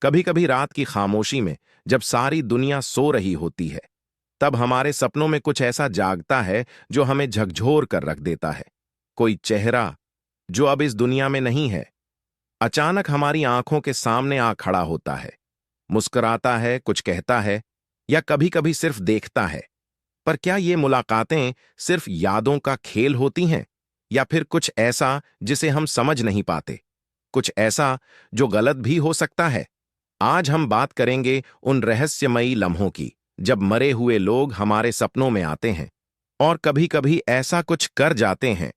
कभी कभी रात की खामोशी में जब सारी दुनिया सो रही होती है, तब हमारे सपनों में कुछ ऐसा जागता है जो हमें झकझोर कर रख देता है। कोई चेहरा जो अब इस दुनिया में नहीं है, अचानक हमारी आंखों के सामने आ खड़ा होता है, मुस्कुराता है, कुछ कहता है, या कभी कभी सिर्फ देखता है। पर क्या ये मुलाकातें सिर्फ यादों का खेल होती हैं, या फिर कुछ ऐसा जिसे हम समझ नहीं पाते, कुछ ऐसा जो गलत भी हो सकता है? आज हम बात करेंगे उन रहस्यमयी लम्हों की जब मरे हुए लोग हमारे सपनों में आते हैं और कभी कभी ऐसा कुछ कर जाते हैं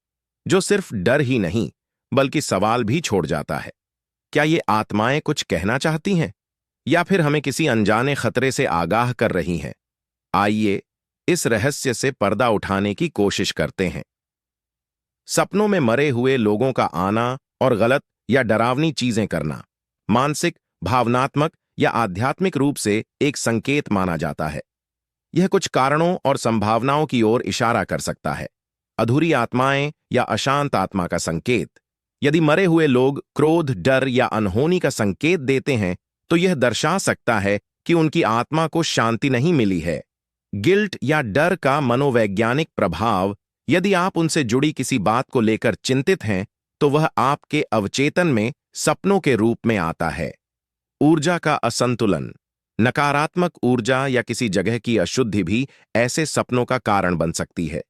जो सिर्फ डर ही नहीं बल्कि सवाल भी छोड़ जाता है। क्या ये आत्माएं कुछ कहना चाहती हैं, या फिर हमें किसी अनजाने खतरे से आगाह कर रही हैं? आइए इस रहस्य से पर्दा उठाने की कोशिश करते हैं। सपनों में मरे हुए लोगों का आना और गलत या डरावनी चीजें करना मानसिक, भावनात्मक या आध्यात्मिक रूप से एक संकेत माना जाता है। यह कुछ कारणों और संभावनाओं की ओर इशारा कर सकता है। अधूरी आत्माएं या अशांत आत्मा का संकेत। यदि मरे हुए लोग क्रोध, डर या अनहोनी का संकेत देते हैं, तो यह दर्शा सकता है कि उनकी आत्मा को शांति नहीं मिली है। गिल्ट या डर का मनोवैज्ञानिक प्रभाव। यदि आप उनसे जुड़ी किसी बात को लेकर चिंतित हैं, तो वह आपके अवचेतन में सपनों के रूप में आता है। ऊर्जा का असंतुलन। नकारात्मक ऊर्जा या किसी जगह की अशुद्धि भी ऐसे सपनों का कारण बन सकती है।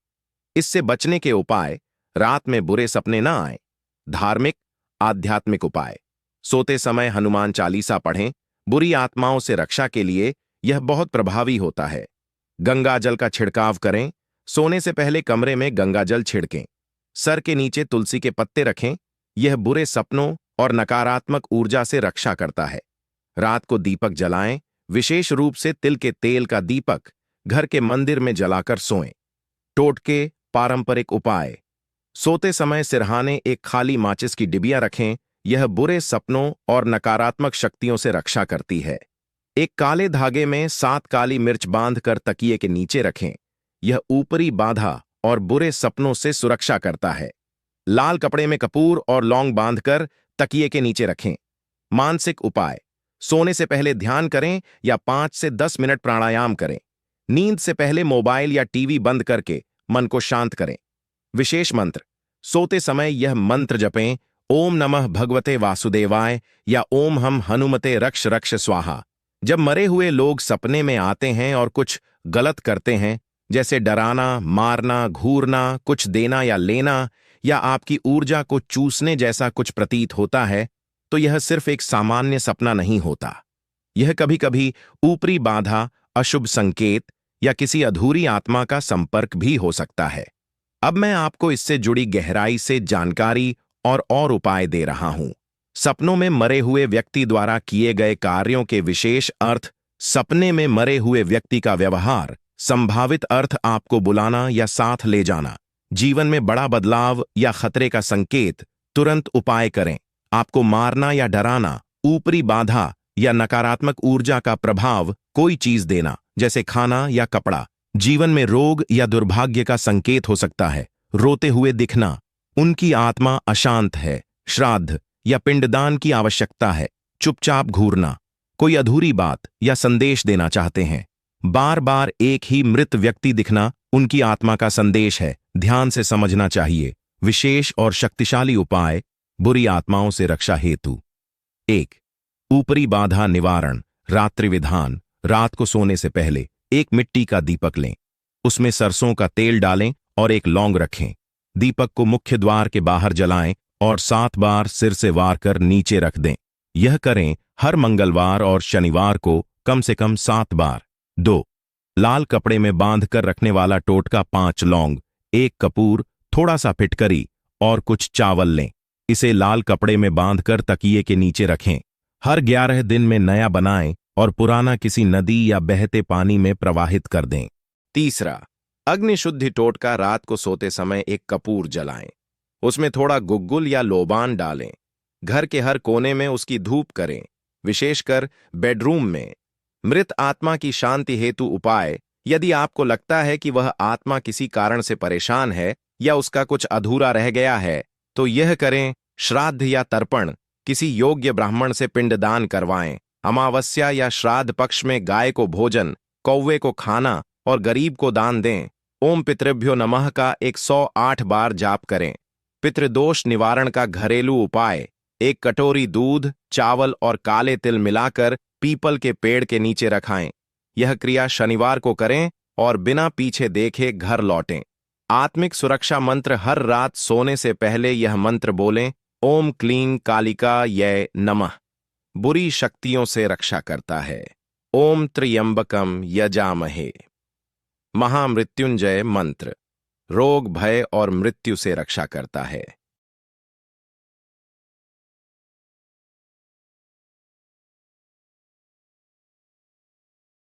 इससे बचने के उपाय। रात में बुरे सपने ना आए। धार्मिक, आध्यात्मिक उपाय। सोते समय हनुमान चालीसा पढ़ें। बुरी आत्माओं से रक्षा के लिए यह बहुत प्रभावी होता है। गंगा जल का छिड़काव करें। सोने से पहले कमरे में गंगा जल छिड़कें। सर के नीचे तुलसी के पत्ते रखें। यह बुरे सपनों और नकारात्मक ऊर्जा से रक्षा करता है। रात को दीपक जलाएं, विशेष रूप से तिल के तेल का दीपक घर के मंदिर में जलाकर सोएं। टोटके, पारंपरिक उपाय। सोते समय सिरहाने एक खाली माचिस की डिबिया रखें। यह बुरे सपनों और नकारात्मक शक्तियों से रक्षा करती है। एक काले धागे में 7 काली मिर्च बांधकर तकिए के नीचे रखें। यह ऊपरी बाधा और बुरे सपनों से सुरक्षा करता है। लाल कपड़े में कपूर और लौंग बांधकर तकिए के नीचे रखें। मानसिक उपाय। सोने से पहले ध्यान करें या 5 से 10 मिनट प्राणायाम करें। नींद से पहले मोबाइल या टीवी बंद करके मन को शांत करें। विशेष मंत्र। सोते समय यह मंत्र जपें, ओम नमः भगवते वासुदेवाय या ओम हम हनुमते रक्ष रक्ष स्वाहा। जब मरे हुए लोग सपने में आते हैं और कुछ गलत करते हैं, जैसे डराना, मारना, घूरना, कुछ देना या लेना, या आपकी ऊर्जा को चूसने जैसा कुछ प्रतीत होता है, तो यह सिर्फ एक सामान्य सपना नहीं होता। यह कभी कभी ऊपरी बाधा, अशुभ संकेत या किसी अधूरी आत्मा का संपर्क भी हो सकता है। अब मैं आपको इससे जुड़ी गहराई से जानकारी और उपाय दे रहा हूं। सपनों में मरे हुए व्यक्ति द्वारा किए गए कार्यों के विशेष अर्थ। सपने में मरे हुए व्यक्ति का व्यवहार, संभावित अर्थ आपको बुलाना या साथ ले जाना। जीवन में बड़ा बदलाव या खतरे का संकेत। तुरंत उपाय करें। आपको मारना या डराना, ऊपरी बाधा या नकारात्मक ऊर्जा का प्रभाव, कोई चीज देना जैसे खाना या कपड़ा। जीवन में रोग या दुर्भाग्य का संकेत हो सकता है। रोते हुए दिखना, उनकी आत्मा अशांत है। श्राद्ध या पिंडदान की आवश्यकता है। चुपचाप घूरना, कोई अधूरी बात या संदेश देना चाहते हैं। बार बार एक ही मृत व्यक्ति दिखना, उनकी आत्मा का संदेश है। ध्यान से समझना चाहिए। विशेष और शक्तिशाली उपाय बुरी आत्माओं से रक्षा हेतु। 1. ऊपरी बाधा निवारण। रात्रि विधान। रात को सोने से पहले एक मिट्टी का दीपक लें। उसमें सरसों का तेल डालें और एक लौंग रखें। दीपक को मुख्य द्वार के बाहर जलाएं और 7 बार सिर से वार कर नीचे रख दें। यह करें हर मंगलवार और शनिवार को कम से कम 7 बार। 2. लाल कपड़े में बांध कर रखने वाला टोटका 5 लौंग, 1 कपूर, थोड़ा सा फिटकरी और कुछ चावल लें। इसे लाल कपड़े में बांधकर तकिए के नीचे रखें। हर 11 दिन में नया बनाएं और पुराना किसी नदी या बहते पानी में प्रवाहित कर दें। 3. अग्निशुद्धि टोटका। रात को सोते समय एक कपूर जलाएं। उसमें थोड़ा गुग्गुल या लोबान डालें। घर के हर कोने में उसकी धूप करें, विशेषकर बेडरूम में। मृत आत्मा की शांति हेतु उपाय। यदि आपको लगता है कि वह आत्मा किसी कारण से परेशान है या उसका कुछ अधूरा रह गया है, तो यह करें। श्राद्ध या तर्पण। किसी योग्य ब्राह्मण से पिंडदान करवाएं। अमावस्या या श्राद्ध पक्ष में गाय को भोजन, कौवे को खाना और गरीब को दान दें। ओम पितृभ्यो नमः का 108 बार जाप करें। पितृदोष निवारण का घरेलू उपाय: एक कटोरी दूध, चावल और काले तिल मिलाकर पीपल के पेड़ के नीचे रखाएं। यह क्रिया शनिवार को करें और बिना पीछे देखे घर लौटें। आत्मिक सुरक्षा मंत्र: हर रात सोने से पहले यह मंत्र बोलें, ओम क्लीं कालिका यै नमः। बुरी शक्तियों से रक्षा करता है। ओम त्र्यंबकम यजामहे। महामृत्युंजय मंत्र रोग, भय और मृत्यु से रक्षा करता है।